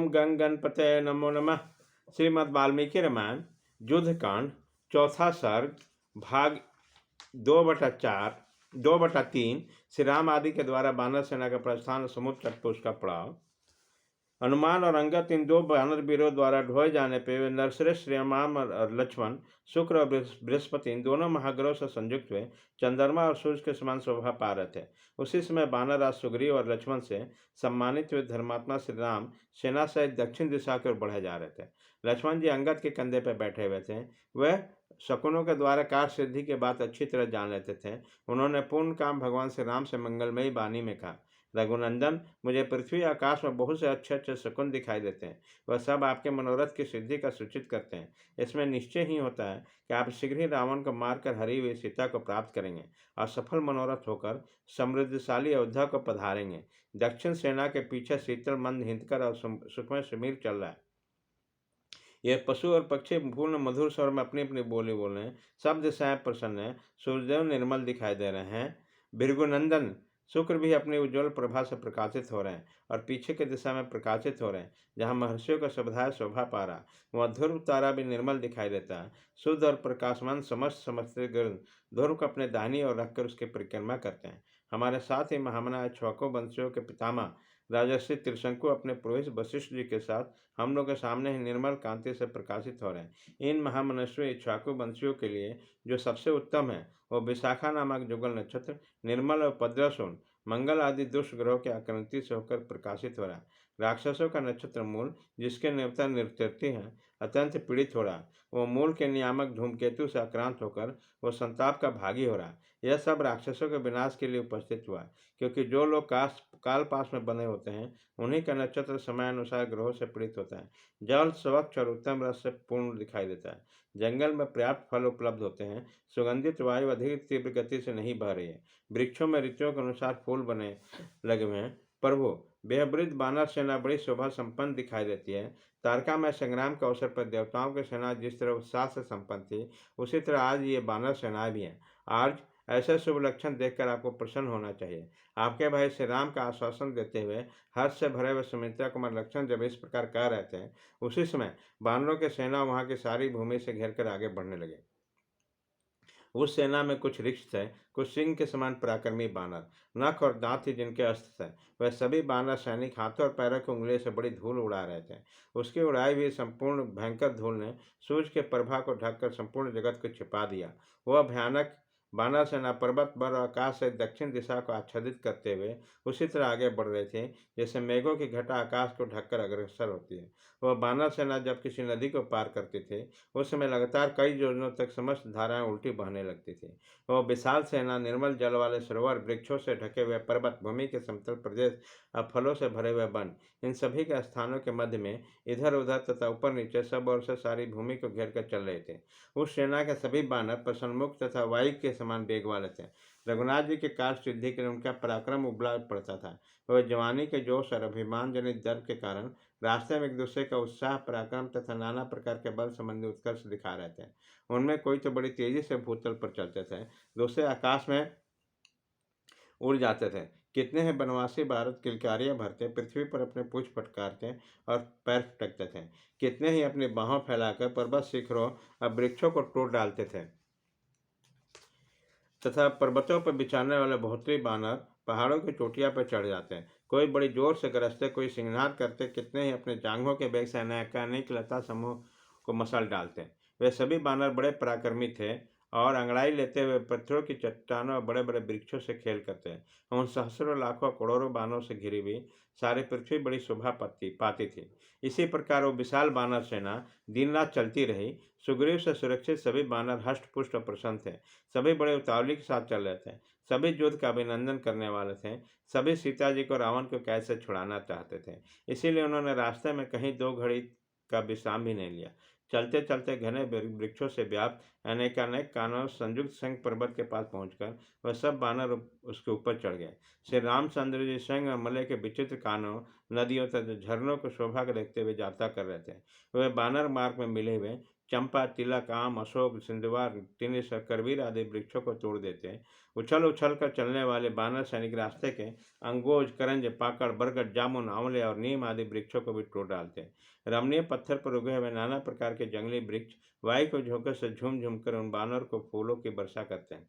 ओम गंग गणपतये नमो नमः। श्रीमद् वाल्मीकि रामायण युद्धकांड चौथा सर्ग भाग 2/4 2/3। श्री राम आदि के द्वारा वानर सेना का प्रस्थान, समुद्र तट पर उसका पड़ाव। हनुमान और अंगद इन दो वानर वीरों द्वारा ढोए जाने पर वे नरश्रेष्ठ श्री राम और लक्ष्मण, शुक्र और बृहस्पति इन दोनों महाग्रहों से संयुक्त हुए चंद्रमा और सूर्य के समान शोभा पा रहे थे। उसी समय वानर राज सुग्रीव और लक्ष्मण से सम्मानित हुए धर्मात्मा श्री राम सेना सहित दक्षिण दिशा की ओर बढ़े जा रहे थे। लक्ष्मण जी अंगद के कंधे पर बैठे हुए थे। वह शकुनों के द्वारा कार्य सिद्धि के बात अच्छी तरह जान लेते थे। उन्होंने पूर्ण काम भगवान श्री राम से मंगलमयी वाणी में कहा, रघुनंदन, मुझे पृथ्वी आकाश में बहुत से अच्छे अच्छे शकुन दिखाई देते हैं। वह सब आपके मनोरथ की सिद्धि का सूचित करते हैं। इसमें निश्चय ही होता है कि आप शीघ्र ही रावण को मारकर हरी हुई सीता को प्राप्त करेंगे और सफल मनोरथ होकर समृद्धशाली अयोध्या को पधारेंगे। दक्षिण सेना के पीछे शीतल मंद हिंदकर और सुखमय समीर चल रहा है। यह पशु और पक्षी पूर्ण मधुर स्वर में अपनी अपनी बोली बोल रहे हैं। सब दिशाएं प्रसन्न है। सूर्यदेव निर्मल दिखाई दे रहे हैं। भृगुनंदन शुक्र भी अपनी उज्ज्वल प्रभा से प्रकाशित हो रहे हैं और पीछे की दिशा में प्रकाशित हो रहे हैं, जहाँ महर्षियों का समुदाय शोभा पा रहा। वहाँ ध्रुव तारा भी निर्मल दिखाई देता है। शुद्ध और प्रकाशमान समस्त ध्रुव को अपने दाहिनी ओर रखकर उसकी परिक्रमा करते हैं। हमारे साथ ही महामना छौकों वंशियों के पितामह राजर्षि त्रिशंकु अपने पुरोहित वशिष्ठ जी के साथ हम लोग के सामने ही निर्मल कांति से प्रकाशित हो रहे हैं। इन महामनस्वी इक्ष्वाकु वंशियों के लिए जो सबसे उत्तम है वो विशाखा नामक जुगल नक्षत्र निर्मल और पद्रसून मंगल आदि दुष्ट ग्रहों के आकृति से होकर प्रकाशित हो रहा है। राक्षसों का नक्षत्र मूल, जिसके नेवता निर्तृति है, अत्यंत पीड़ित हो रहा है। वो मूल के नियामक धूमकेतु से आक्रांत होकर वो संताप का भागी हो रहा है। यह सब राक्षसों के विनाश के लिए उपस्थित हुआ है, क्योंकि जो लोग काल पास में बने होते हैं उन्हीं का नक्षत्र समयानुसार ग्रहों से पीड़ित होता है। जल स्वच्छ और उत्तम रस से पूर्ण दिखाई देता है। जंगल में पर्याप्त फल उपलब्ध होते हैं। सुगंधित वायु अधिक तीव्र गति से नहीं बह रही है। वृक्षों में ऋतुओं के अनुसार फूल बने लगे हुए हैं। प्रभु, बेहबृद बानर सेना बड़ी शोभा संपन्न दिखाई देती है। तारका में संग्राम के अवसर पर देवताओं की सेना जिस तरह उत्साह से संपन्न थी, उसी तरह आज ये बानर सेना भी है। आज ऐसे शुभ लक्षण देखकर आपको प्रसन्न होना चाहिए। आपके भाई श्री राम का आश्वासन देते हुए हर्ष से भरे हुए सुमित्रा कुमार लक्षण जब इस प्रकार कह रहे थे, उसी समय बानरों की सेना वहां की सारी भूमि से घेरकर आगे बढ़ने लगे। उस सेना में कुछ रिक्ष थे, कुछ सिंह के समान पराक्रमी बानर, नख और दांत ही जिनके अस्त्र थे। वह सभी बानर सैनिक हाथों और पैरों की उंगलियों से बड़ी धूल उड़ा रहे थे। उसकी उड़ाई हुई संपूर्ण भयंकर धूल ने सूर्य के प्रभा को ढककर संपूर्ण जगत को छिपा दिया। वह भयानक बानर सेना पर्वत पर आकाश से दक्षिण दिशा को आच्छादित करते हुए उसी तरह आगे बढ़ रहे थे जैसे मेघों की घटा आकाश को ढककर अग्रसर होती है। वह बानर सेना जब किसी नदी को पार करती थी, उस समय लगातार कई योजनों तक समस्त धाराएं उल्टी बहने लगती थी। वह विशाल सेना निर्मल जल वाले सरोवर, वृक्षों से ढके हुए पर्वत, भूमि के समतल प्रदेश और फलों से भरे हुए वन, इन सभी के स्थानों के मध्य में इधर उधर तथा ऊपर नीचे सब ओर से सारी भूमि को घेर कर चल रहे थे। उस सेना के सभी बानर प्रसन्नमुख तथा वायु के समान वेग वाले थे। रघुनाथ जी के कार्य सिद्धि के लिए उनका पराक्रम उबला पड़ता था। वह जवानी के जोश और अभिमान जनित दर्द के कारण रास्ते में एक दूसरे का उत्साह, पराक्रम तथा नाना प्रकार के बल संबंधी उत्कर्ष दिखा रहे थे। उनमें कोई तो बड़ी तेजी से भूतल पर चलते थे, दूसरे आकाश में उड़ जाते थे। कितने ही बनवासी भारत किलकारियां भरते, पृथ्वी पर अपने पूछ फटकारते और पैर फटकते थे। कितने ही अपनी बाहों फैलाकर पर्वत शिखरों और वृक्षों को तोड़ डालते थे तथा पर्वतों पर बिछाने वाले बहुतरी बानर पहाड़ों की चोटियां पर चढ़ जाते हैं। कोई बड़ी जोर से गरजते, कोई सिंहनाद करते, कितने ही अपने जांघों के बेग से अनेक लता समूह को मसल डालते। वे सभी बानर बड़े पराक्रमी थे और अंगड़ाई लेते हुए पत्थरों की चट्टानों और बड़े बड़े वृक्षों से खेल करते हैं। उन सहस्रों लाखों करोड़ों बानरों से घिरी हुई सारी पृथ्वी बड़ी शोभा पाती थी। इसी प्रकार वो विशाल बानर सेना दिन रात चलती रही। सुग्रीव से सुरक्षित सभी बानर हष्ट पुष्ट और प्रसन्न थे। सभी बड़े उतावली के साथ चल रहे थे। सभी युद्ध का अभिनंदन करने वाले थे। सभी सीता जी को रावण को कैसे छुड़ाना चाहते थे। इसीलिए उन्होंने रास्ते में कहीं दो घड़ी का विश्राम भी नहीं लिया। चलते चलते घने वृक्षों से व्याप्त अनेकानेक कानों संयुक्त संग पर्वत के पास पहुंचकर वह सब बानर उसके ऊपर चढ़ गए। श्री रामचंद्र जी संग और मलय के विचित्र कानों नदियों तथा झरनों को शोभा को देखते हुए यात्रा कर रहे थे। वे बानर मार्ग में मिले हुए चंपा, तिलक, आम, अशोक, सिंधुवार, टिनिस और करवीर आदि वृक्षों को तोड़ देते। उछल उछल कर चलने वाले बानर सैनिक रास्ते के अंगोज, करंज, पाकड़, बरगद, जामुन, आंवले और नीम आदि वृक्षों को भी तोड़ डालते। रमणीय पत्थर पर उगे हुए नाना प्रकार के जंगली वृक्ष वायु के झोंके से झूम झूम कर उन बानर को फूलों की वर्षा करते हैं।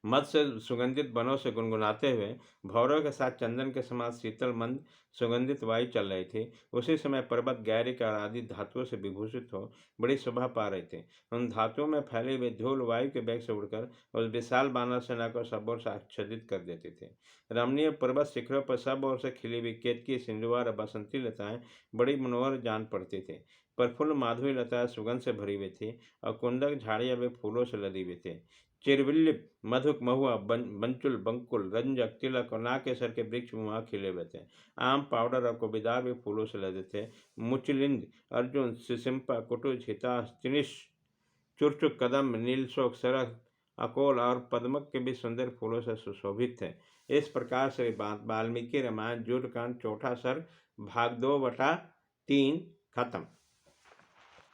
मद से सुगंधित वनों से गुनगुनाते हुए भौरों के साथ चंदन के समान शीतल मंद सुगंधित वायु चल रही थी। उसी समय पर्वत गैरिक और आदि धातुओं से विभूषित हो बड़ी शोभा पा रहे थे। उन धातुओं में फैले हुए धूल वायु के वेग से उड़कर उस विशाल बानर सेना को सब ओर से आच्छादित कर देते थे। रमणीय पर्वत शिखरों पर सब ओर से खिली हुई केतकी, सिंधुवार और बसंती लताएं बड़ी मनोहर जान पड़ती थी। प्रफुल्ल माधुरी लताएं सुगंध से भरी हुई थी और कुंदक झाड़ियां वे फूलों से लदी हुई थी। चिरविल्लिप, मधुक, महुआ, बंचुल, बंकुल, रंजक, तिलक और नागकेसर के वृक्ष वहाँ खिले हुए थे। आम, पाउडर और कोबीदार भी फूलों से लदे थे। मुचलिंद, अर्जुन, सिसिम्पा, कुटुज, हिताश, तिनिश, चुरचुक, कदम, नीलशोक, सरस, अकोल और पद्मक के भी सुंदर फूलों से सुशोभित थे। इस प्रकार से वाल्मीकि रामायण युद्धकांड चौथा सर्ग भाग 2/3 खत्म।